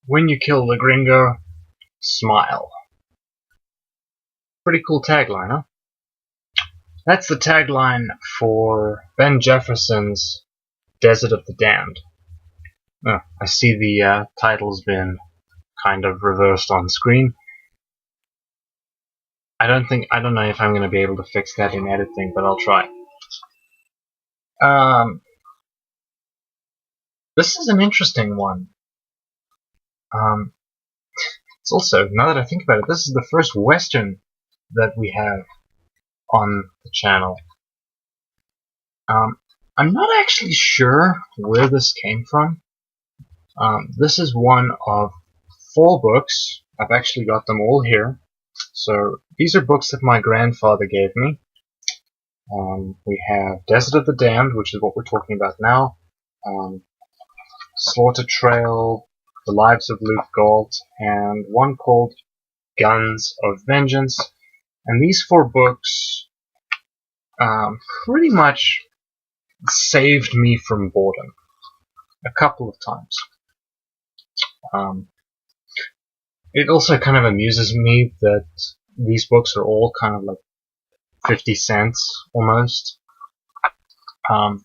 When you kill the gringo, smile. Pretty cool tagline, huh? That's the tagline for Ben Jefferson's Desert of the Damned. Oh, I see the title's been kind of reversed on screen. I don't know if I'm going to be able to fix that in editing, but I'll try. This is an interesting one. It's also, now that I think about it, this is the first Western that we have on the channel. I'm not actually sure where this came from. This is one of 4 books. I've actually got them all here. So these are books that my grandfather gave me. We have Desert of the Damned, which is what we're talking about now. Slaughter Trail, The Lives of Luke Galt, and one called Guns of Vengeance. And these 4 books pretty much saved me from boredom a couple of times. It also kind of amuses me that these books are all kind of like 50 cents almost. I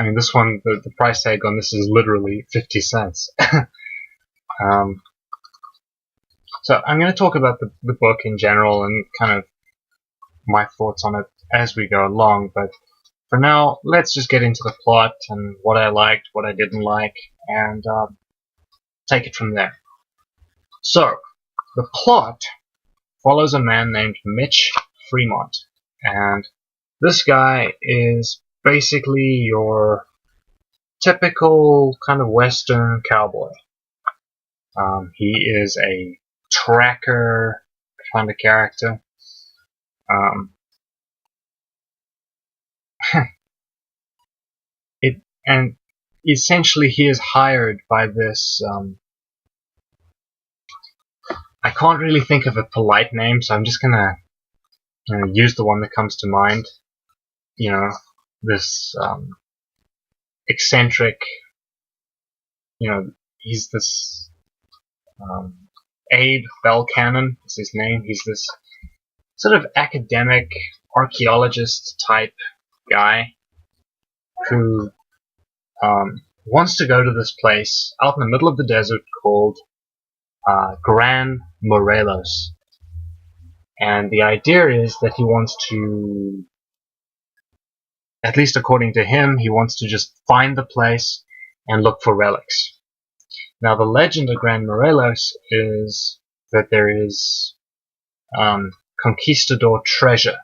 mean, this one, the price tag on this is literally 50 cents. So I'm going to talk about the book in general and kind of my thoughts on it as we go along, but for now, let's just get into the plot and what I liked, what I didn't like, and take it from there. So, the plot follows a man named Mitch Fremont, and this guy is basically your typical kind of Western cowboy. He is a tracker kind of character. And essentially he is hired by this, I can't really think of a polite name, so I'm just gonna use the one that comes to mind. You know, this eccentric, he's this Abe Belcannon is his name. He's this sort of academic archaeologist type guy who wants to go to this place out in the middle of the desert called Gran Morelos. And the idea is that he wants to, at least according to him, he wants to just find the place and look for relics. Now the legend of Gran Morelos is that there is conquistador treasure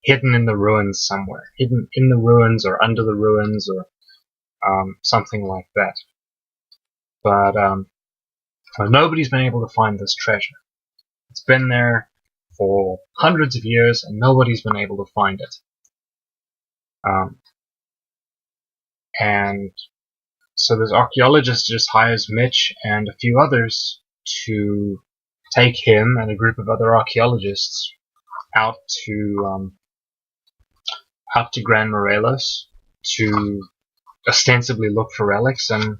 hidden in the ruins somewhere. Hidden in the ruins or under the ruins or something like that. But nobody's been able to find this treasure. It's been there for hundreds of years and nobody's been able to find it. And so this archaeologist just hires Mitch and a few others to take him and a group of other archaeologists out to Gran Morelos to ostensibly look for relics and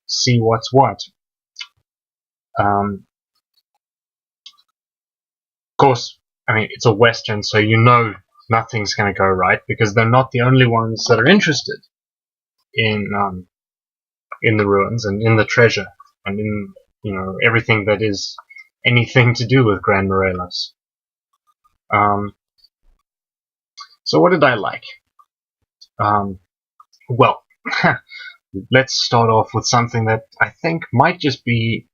see what's what. Of course, I mean, it's a Western, so you know nothing's going to go right because they're not the only ones that are interested in the ruins and in the treasure and in everything that is anything to do with Gran Morelos. So what did I like? Well, let's start off with something that I think might just be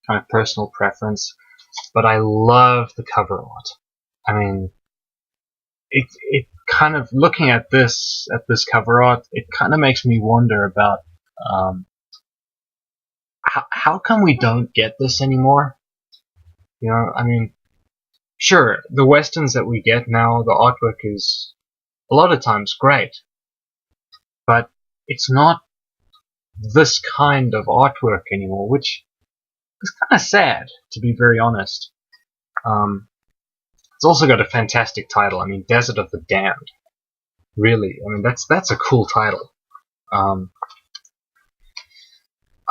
kind of personal preference, but I love the cover art. I mean, it kind of, looking at this cover art, it kind of makes me wonder about how come we don't get this anymore? I mean, sure, the Westerns that we get now, the artwork is a lot of times great, but it's not this kind of artwork anymore, which is kind of sad, to be very honest. It's also got a fantastic title. I mean, Desert of the Damned. Really, I mean, that's a cool title.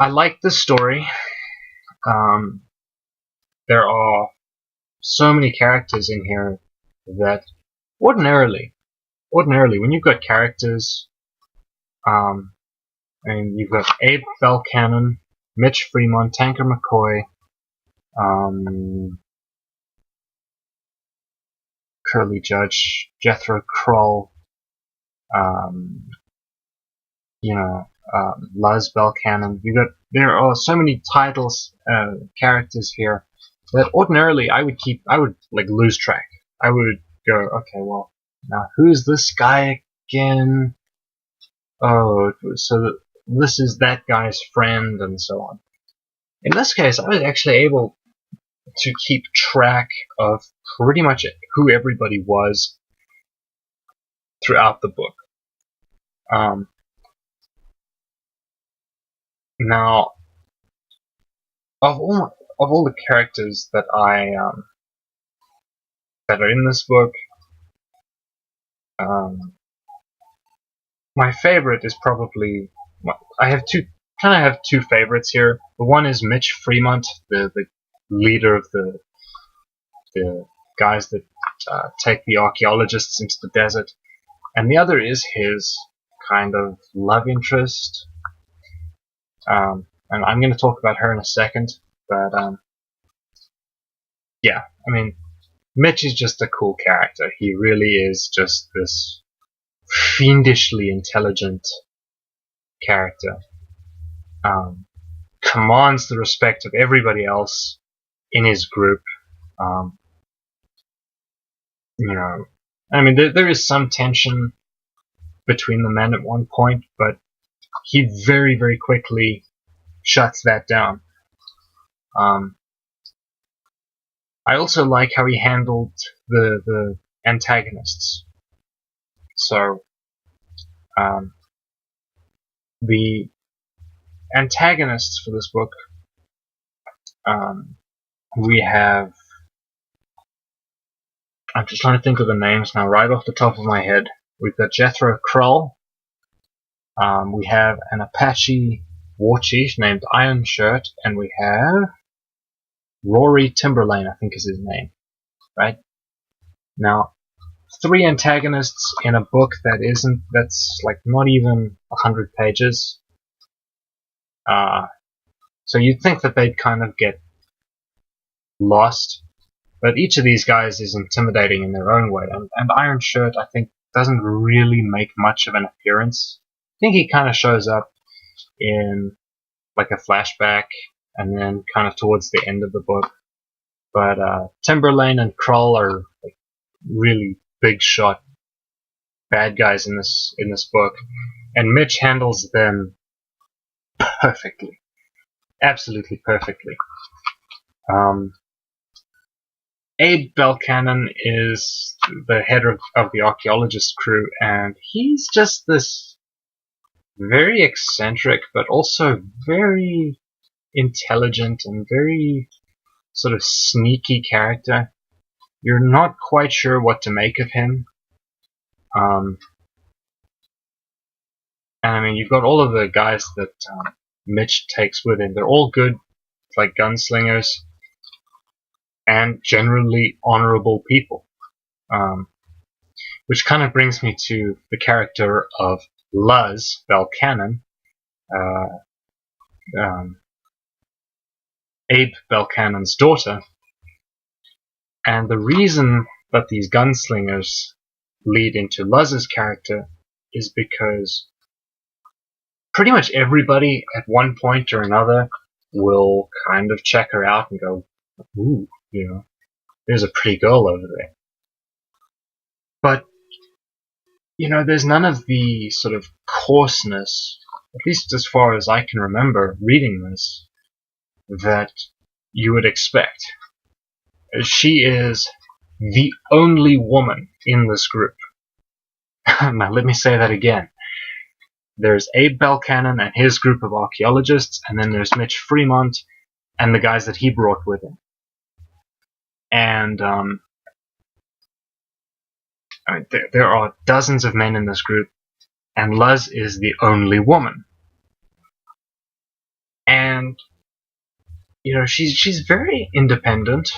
I like the story. Um, there are so many characters in here that ordinarily, when you've got characters, and you've got Abe Belcannon, Mitch Fremont, Tanker McCoy, Curly Judge, Jethro Krull, um, Luz Belcannon. There are so many titles, characters here that ordinarily I would like lose track. I would go, okay, well, now who's this guy again? Oh, so this is that guy's friend, and so on. In this case, I was actually able to keep track of pretty much who everybody was throughout the book. Now, of all the characters that that are in this book, my favorite is probably, I have two favorites here. The one is Mitch Fremont, the leader of the guys that take the archaeologists into the desert, and the other is his kind of love interest. And I'm going to talk about her in a second, but yeah, I mean, Mitch is just a cool character. He really is just this fiendishly intelligent character. Commands the respect of everybody else in his group. I mean, there is some tension between the men at one point, but he very, very quickly shuts that down. I also like how he handled the antagonists. So, the antagonists for this book, we have, I'm just trying to think of the names now right off the top of my head. We've got Jethro Krull. We have an Apache war chief named Iron Shirt, and we have Rory Timberlane, I think is his name, right? Now, 3 antagonists in a book that's like not even 100 pages. So you'd think that they'd kind of get lost, but each of these guys is intimidating in their own way, and Iron Shirt, I think, doesn't really make much of an appearance. I think he kind of shows up in like a flashback and then kind of towards the end of the book. But Timberlane and Krull are like really big shot bad guys in this book, and Mitch handles them perfectly, absolutely perfectly. Abe Belcannon is the head of the archaeologist crew, and he's just this very eccentric, but also very intelligent and very sort of sneaky character. You're not quite sure what to make of him. And I mean, you've got all of the guys that Mitch takes with him. They're all good, like gunslingers, and generally honorable people. Which kind of brings me to the character of Luz Belcannon, Abe Belcannon's daughter. And the reason that these gunslingers lead into Luz's character is because pretty much everybody at one point or another will kind of check her out and go, ooh, there's a pretty girl over there. But, there's none of the sort of coarseness, at least as far as I can remember reading this, that you would expect. She is the only woman in this group. Now, let me say that again. There's Abe Belcannon and his group of archaeologists, and then there's Mitch Fremont and the guys that he brought with him. And there are dozens of men in this group, and Luz is the only woman. and she's very independent,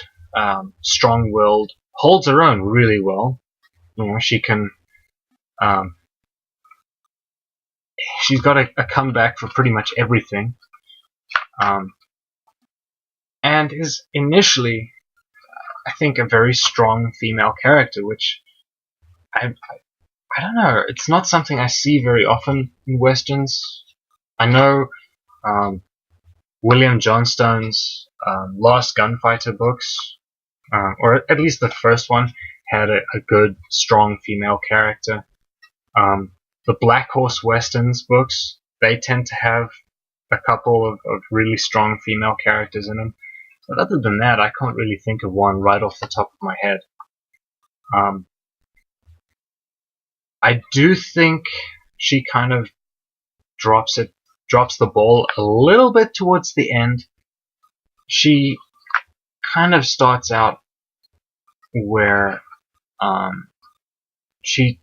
strong-willed, holds her own really well. She can. Um, she's got a comeback for pretty much everything, and is initially, I think, a very strong female character, which I don't know. It's not something I see very often in westerns. I know William Johnstone's Last Gunfighter books, or at least the first one, had a good, strong female character. The Black Horse Westerns books, they tend to have a couple of really strong female characters in them. But other than that, I can't really think of one right off the top of my head. I do think she kind of drops the ball a little bit towards the end. She kind of starts out where she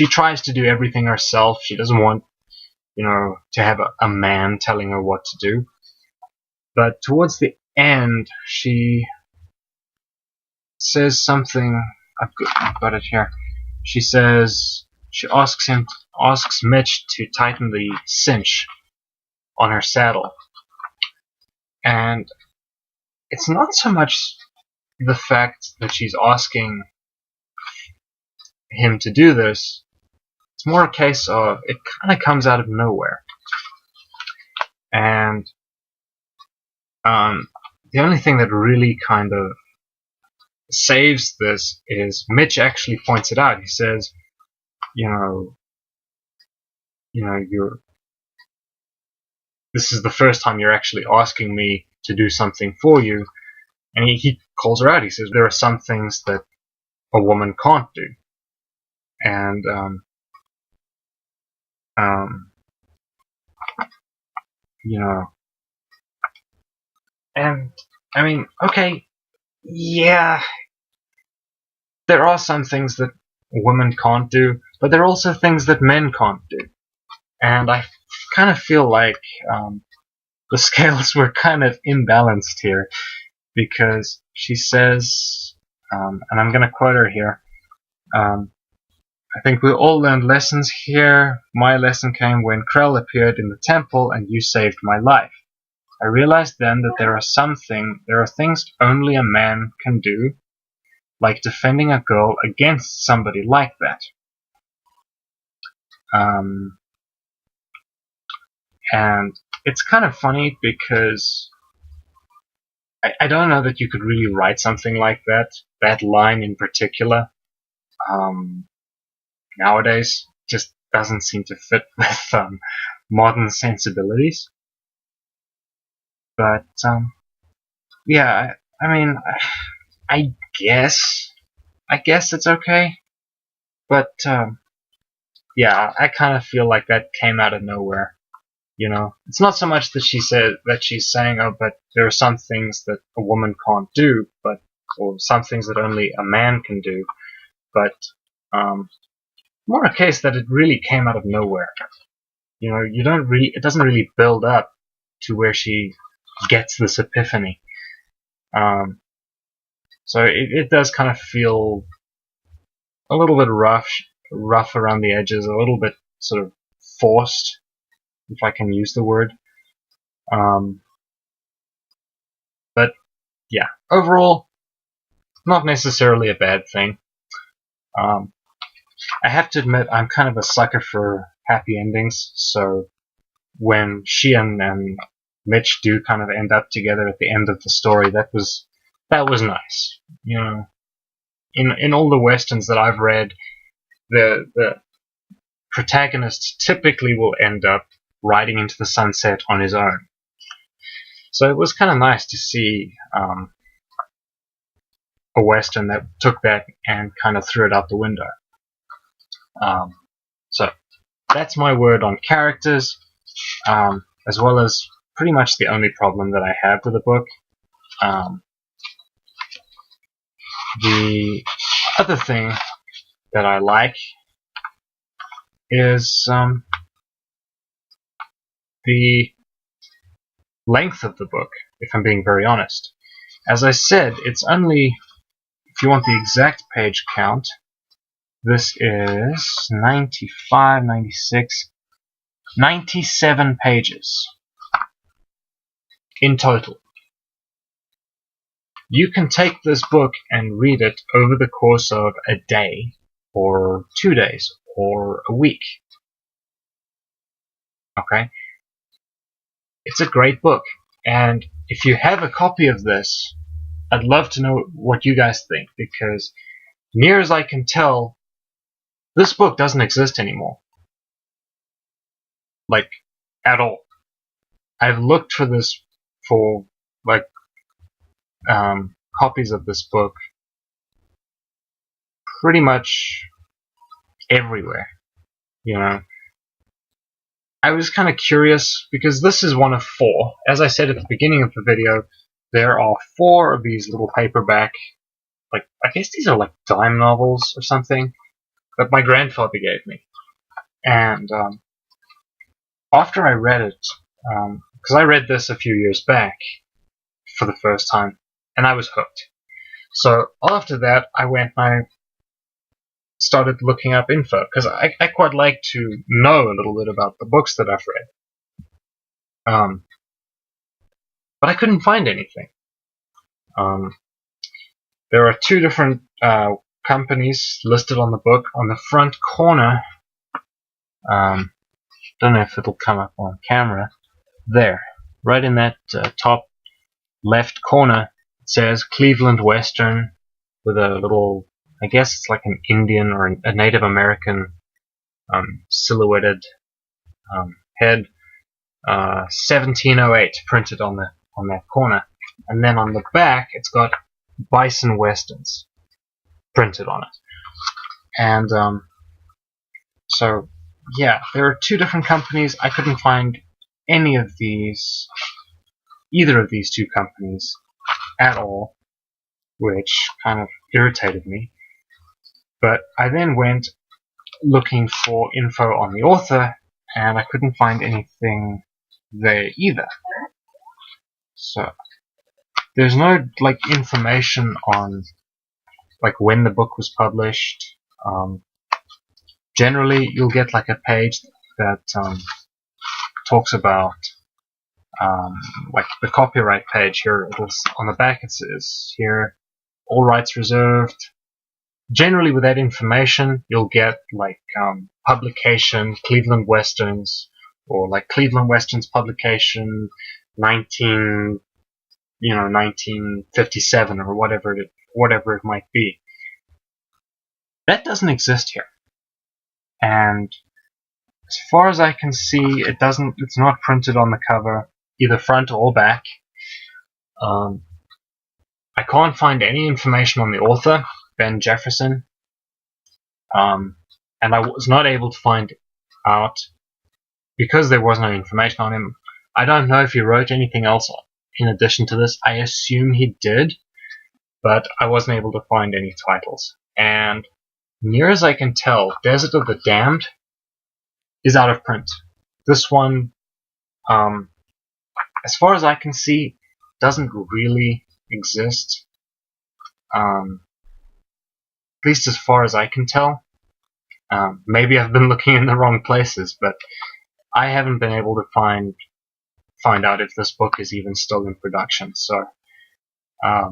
tries to do everything herself. She doesn't want to have a man telling her what to do. But towards the end, she says something. I've got it here. She asks Mitch to tighten the cinch on her saddle. And it's not so much the fact that she's asking him to do this. It's more a case of it kind of comes out of nowhere. And the only thing that really kind of saves this is Mitch actually points it out. He says, this is the first time you're actually asking me to do something for you. And he calls her out. He says, there are some things that a woman can't do. And, and, I mean, okay, yeah, there are some things that women can't do, but there are also things that men can't do. And I kind of feel like the scales were kind of imbalanced here, because she says, and I'm going to quote her here, I think we all learned lessons here. My lesson came when Krell appeared in the temple and you saved my life. I realized then that there are things only a man can do, like defending a girl against somebody like that. And it's kind of funny because I don't know that you could really write something like that line in particular. Nowadays, just doesn't seem to fit with modern sensibilities. But yeah, I mean, I guess it's okay. But yeah, I kind of feel like that came out of nowhere. It's not so much that she's saying, oh, but there are some things that a woman can't do, or some things that only a man can do. But more a case that it really came out of nowhere. It doesn't really build up to where she gets this epiphany. So it does kind of feel a little bit rough around the edges, a little bit sort of forced, if I can use the word. But yeah, overall, not necessarily a bad thing. I have to admit, I'm kind of a sucker for happy endings, so when she and Mitch do kind of end up together at the end of the story, that was nice. In all the westerns that I've read, the protagonist typically will end up riding into the sunset on his own. So it was kind of nice to see a western that took that and kind of threw it out the window. So that's my word on characters, as well as pretty much the only problem that I have with the book. The other thing that I like is the length of the book, if I'm being very honest. As I said, it's only, if you want the exact page count, this is 95, 96, 97 pages in total. You can take this book and read it over the course of a day, or 2 days, or a week. Okay? It's a great book, and if you have a copy of this, I'd love to know what you guys think, because near as I can tell, this book doesn't exist anymore. Like, at all. I've looked for this, for, like, copies of this book pretty much everywhere, you know. I was kind of curious, because this is one of 4. As I said at the beginning of the video, there are 4 of these little paperback, like, I guess these are like dime novels or something, that my grandfather gave me. And after I read it, because I read this a few years back for the first time, and I was hooked. So after that, I went and I started looking up info, because I quite like to know a little bit about the books that I've read. But I couldn't find anything. There are 2 different companies listed on the book. On the front corner, don't know if it'll come up on camera, there, right in that top left corner, it says Cleveland Western, with a little, I guess it's like an Indian or a Native American silhouetted head, 1708 printed on that corner, and then on the back it's got Bison Westerns printed on it. And so yeah, there are 2 different companies. I couldn't find either of these 2 companies at all, which kind of irritated me. But I then went looking for info on the author, and I couldn't find anything there either. So there's no like information on like when the book was published. Generally, you'll get like a page that talks about like the copyright page here. On the back it says here, all rights reserved. Generally, with that information, you'll get like publication Cleveland Westerns, or like Cleveland Westerns publication 1957 or whatever it might be. That doesn't exist here, and as far as I can see, it's not printed on the cover, either front or back. I can't find any information on the author, Ben Jefferson, and I was not able to find out, because there was no information on him. I don't know if he wrote anything else in addition to this. I assume he did, but I wasn't able to find any titles. And near as I can tell, Desert of the Damned is out of print. This one, as far as I can see, doesn't really exist. At least as far as I can tell. Maybe I've been looking in the wrong places, but I haven't been able to find out if this book is even still in production. So I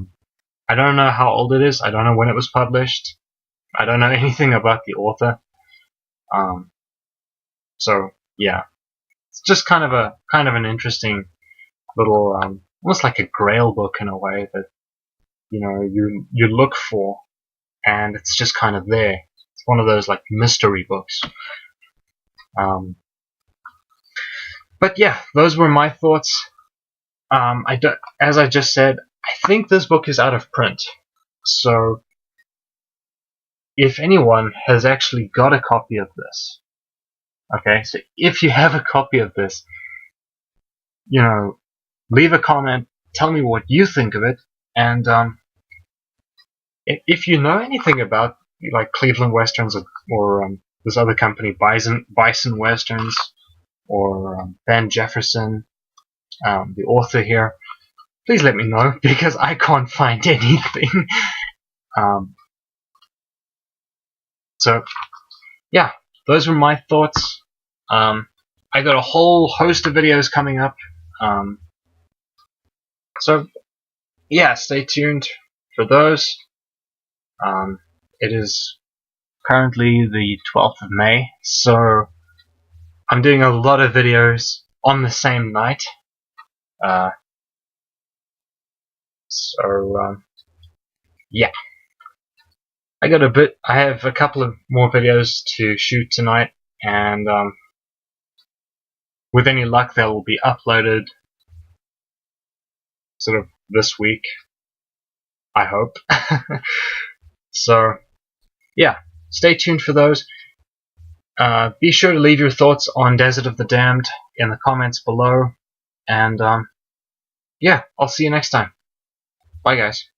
don't know how old it is. I don't know when it was published. I don't know anything about the author. So yeah, it's just kind of an interesting little, almost like a grail book in a way, that you look for, and it's just kind of there. It's one of those like mystery books. But yeah, those were my thoughts. As I just said, I think this book is out of print. So if anyone has actually got a copy of this, okay, so if you have a copy of this, leave a comment, tell me what you think of it, and if you know anything about like Cleveland Westerns or this other company, Bison Westerns, or Ben Jefferson, the author here, please let me know, because I can't find anything. So, yeah, those were my thoughts. I got a whole host of videos coming up. So, yeah, stay tuned for those. It is currently the 12th of May, so I'm doing a lot of videos on the same night. Yeah. I have a couple of more videos to shoot tonight, and with any luck they will be uploaded sort of this week, I hope. So, yeah, stay tuned for those. Be sure to leave your thoughts on Desert of the Damned in the comments below, and yeah, I'll see you next time. Bye, guys.